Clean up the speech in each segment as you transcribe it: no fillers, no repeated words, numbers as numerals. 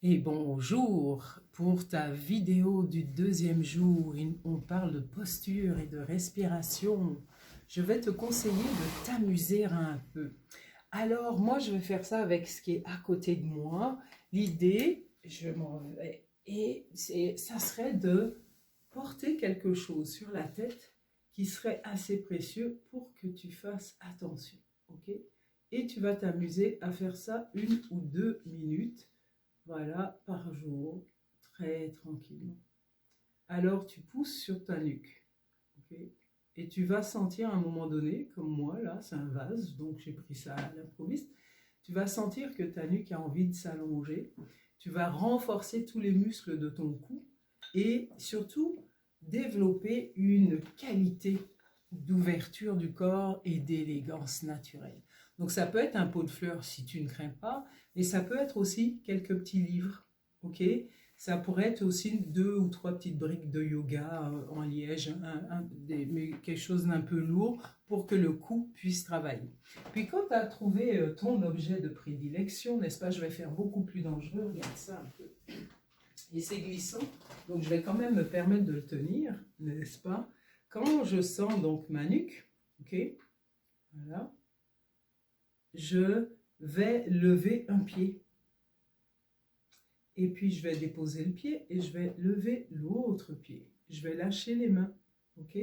Et bonjour, pour ta vidéo du deuxième jour, on parle de posture et de respiration. Je vais te conseiller de t'amuser un peu. Alors, moi, je vais faire ça avec ce qui est à côté de moi. L'idée, je m'en vais, et ça serait de porter quelque chose sur la tête qui serait assez précieux pour que tu fasses attention. Ok? Et tu vas t'amuser à faire ça 1 ou 2 minutes. Voilà, par jour, très tranquillement. Alors, tu pousses sur ta nuque. Ok. Et tu vas sentir à un moment donné, comme moi, là, c'est un vase, donc j'ai pris ça à l'improviste. Tu vas sentir que ta nuque a envie de s'allonger. Tu vas renforcer tous les muscles de ton cou et surtout développer une qualité d'ouverture du corps et d'élégance naturelle. Donc ça peut être un pot de fleurs si tu ne crains pas, mais ça peut être aussi quelques petits livres, ok? Ça pourrait être aussi 2 ou 3 petites briques de yoga en liège, mais quelque chose d'un peu lourd pour que le cou puisse travailler. Puis quand tu as trouvé ton objet de prédilection, n'est-ce pas, je vais faire beaucoup plus dangereux, regarde ça un peu. Et c'est glissant, donc je vais quand même me permettre de le tenir, n'est-ce pas? Quand je sens donc ma nuque, ok, voilà, je vais lever un pied. Et puis je vais déposer le pied et je vais lever l'autre pied. Je vais lâcher les mains, ok?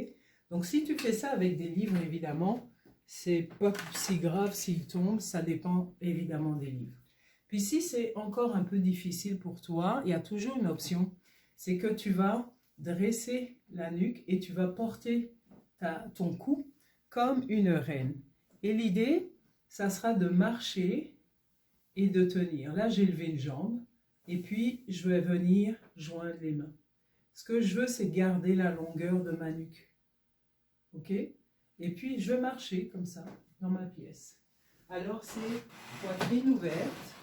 Donc si tu fais ça avec des livres, évidemment, c'est pas si grave s'ils tombent, ça dépend évidemment des livres. Puis si c'est encore un peu difficile pour toi, il y a toujours une option, c'est que tu vas dresser la nuque et tu vas porter ton cou comme une reine. Et l'idée, ça sera de marcher et de tenir. Là, j'ai levé une jambe et puis je vais venir joindre les mains. Ce que je veux, c'est garder la longueur de ma nuque. Ok? Et puis, je vais marcher comme ça dans ma pièce. Alors, c'est poitrine ouverte,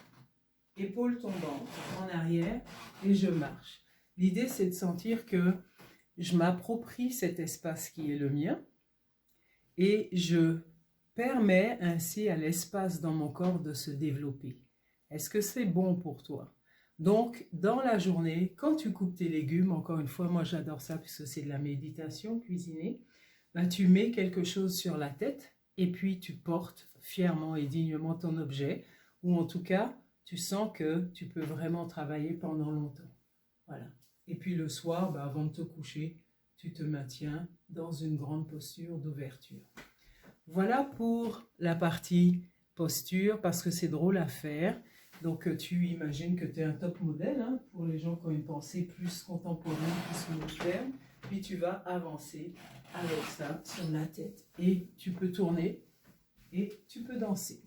épaules tombantes en arrière et je marche. L'idée, c'est de sentir que je m'approprie cet espace qui est le mien et je permets ainsi à l'espace dans mon corps de se développer. Est-ce que c'est bon pour toi? Donc, dans la journée, quand tu coupes tes légumes, encore une fois, moi j'adore ça puisque c'est de la méditation, cuisiner, ben, tu mets quelque chose sur la tête et puis tu portes fièrement et dignement ton objet, ou en tout cas, tu sens que tu peux vraiment travailler pendant longtemps. Voilà. Et puis le soir, ben, avant de te coucher, tu te maintiens dans une grande posture d'ouverture. Voilà pour la partie posture, parce que c'est drôle à faire. Donc tu imagines que tu es un top modèle hein, pour les gens qui ont une pensée plus contemporaine, plus moderne. Puis tu vas avancer avec ça sur la tête. Et tu peux tourner et tu peux danser.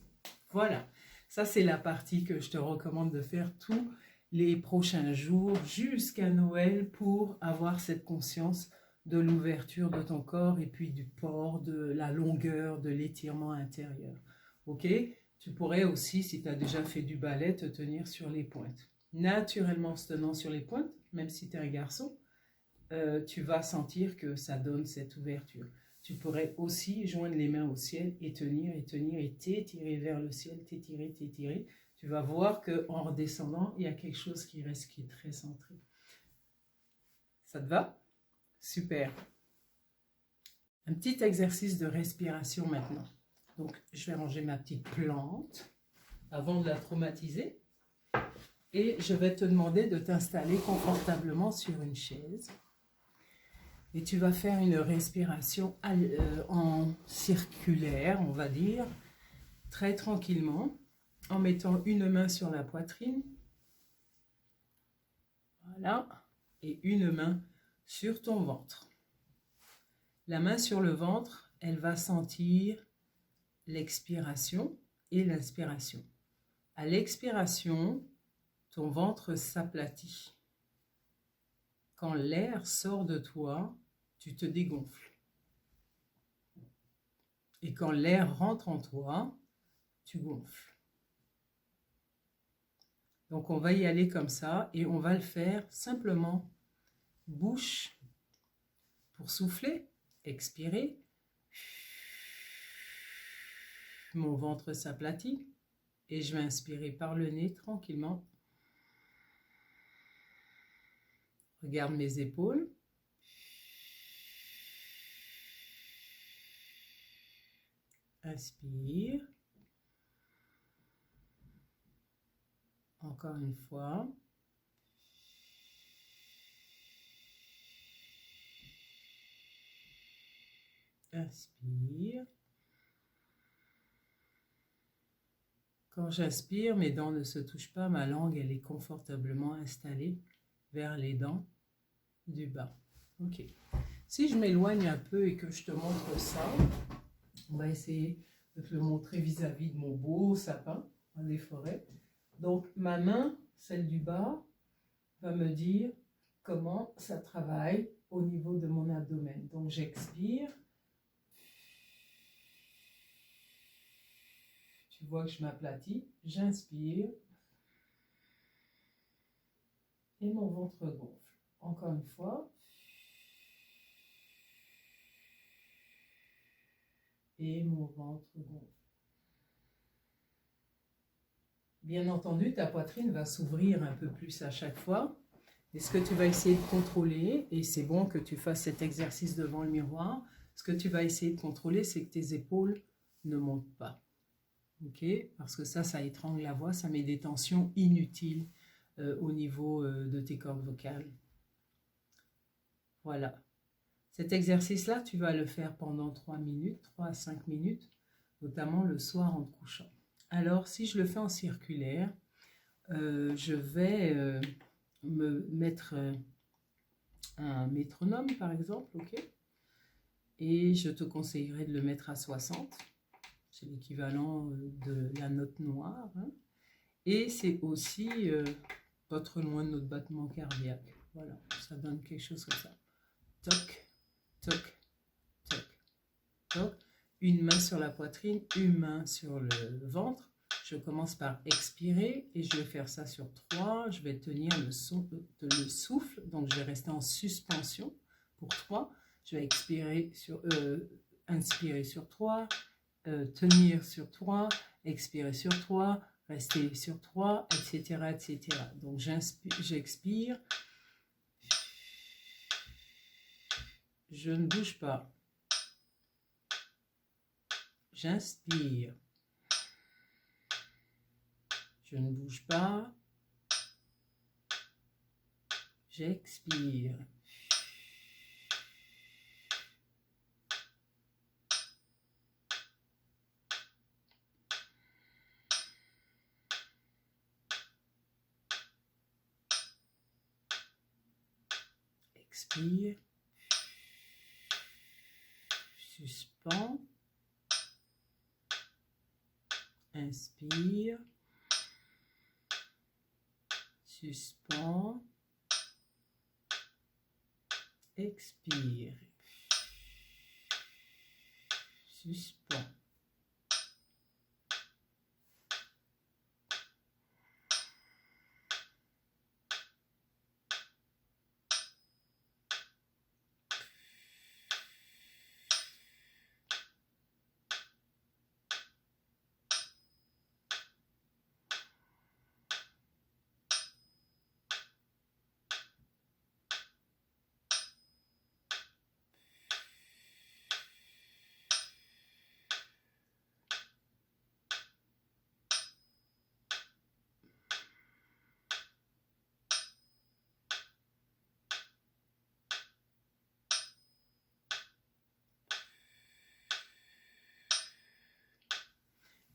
Voilà, ça c'est la partie que je te recommande de faire tous les prochains jours jusqu'à Noël pour avoir cette conscience de l'ouverture de ton corps et puis du port, de la longueur, de l'étirement intérieur. Ok? Tu pourrais aussi, si tu as déjà fait du ballet, te tenir sur les pointes. Naturellement, en se tenant sur les pointes, même si tu es un garçon, tu vas sentir que ça donne cette ouverture. Tu pourrais aussi joindre les mains au ciel et tenir et t'étirer vers le ciel, t'étirer. Tu vas voir qu'en redescendant, il y a quelque chose qui reste qui est très centré. Ça te va? Super. Un petit exercice de respiration maintenant. Donc, je vais ranger ma petite plante avant de la traumatiser. Et je vais te demander de t'installer confortablement sur une chaise. Et tu vas faire une respiration en circulaire, on va dire, très tranquillement, en mettant une main sur la poitrine. Voilà. Et une main sur ton ventre. La main sur le ventre, elle va sentir l'expiration et l'inspiration. À l'expiration, ton ventre s'aplatit. Quand l'air sort de toi, tu te dégonfles. Et quand l'air rentre en toi, tu gonfles. Donc on va y aller comme ça et on va le faire simplement bouche pour souffler, expirer. Mon ventre s'aplatit et je vais inspirer par le nez tranquillement. Regarde mes épaules. Inspire. Encore une fois. Inspire. Quand j'inspire, mes dents ne se touchent pas, ma langue elle est confortablement installée vers les dents du bas. Ok. Si je m'éloigne un peu et que je te montre ça, on va essayer de te le montrer vis-à-vis de mon beau sapin des forêts. Donc ma main, celle du bas, va me dire comment ça travaille au niveau de mon abdomen. Donc j'expire. Tu vois que je m'aplatis, j'inspire et mon ventre gonfle. Encore une fois. Et mon ventre gonfle. Bien entendu, ta poitrine va s'ouvrir un peu plus à chaque fois. Et ce que tu vas essayer de contrôler, et c'est bon que tu fasses cet exercice devant le miroir, ce que tu vas essayer de contrôler, c'est que tes épaules ne montent pas. Ok? Parce que ça étrangle la voix, ça met des tensions inutiles au niveau de tes cordes vocales. Voilà. Cet exercice-là, tu vas le faire pendant 3 minutes, 3 à 5 minutes, notamment le soir en te couchant. Alors, si je le fais en circulaire, je vais me mettre un métronome, par exemple, ok? Et je te conseillerais de le mettre à 60. C'est l'équivalent de la note noire. Hein. Et c'est aussi pas trop loin de notre battement cardiaque. Voilà, ça donne quelque chose comme ça. Toc, toc, toc, toc. Une main sur la poitrine, une main sur le ventre. Je commence par expirer et je vais faire ça sur 3. Je vais tenir le souffle, donc je vais rester en suspension pour 3. Je vais inspirer sur 3, tenir sur 3, expirer sur 3, rester sur 3, etc. etc. Donc j'expire, je ne bouge pas. J'inspire. Je ne bouge pas. J'expire. Expire. Suspends. Inspire. Suspends. Expire. Suspends.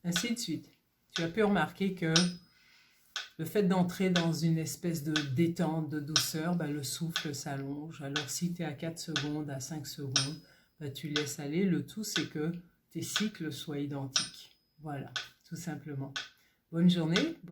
Ainsi de suite. Tu as pu remarquer que le fait d'entrer dans une espèce de détente, de douceur, le souffle s'allonge. Alors si tu es à 4 secondes, à 5 secondes, tu laisses aller. Le tout, c'est que tes cycles soient identiques. Voilà, tout simplement. Bonne journée.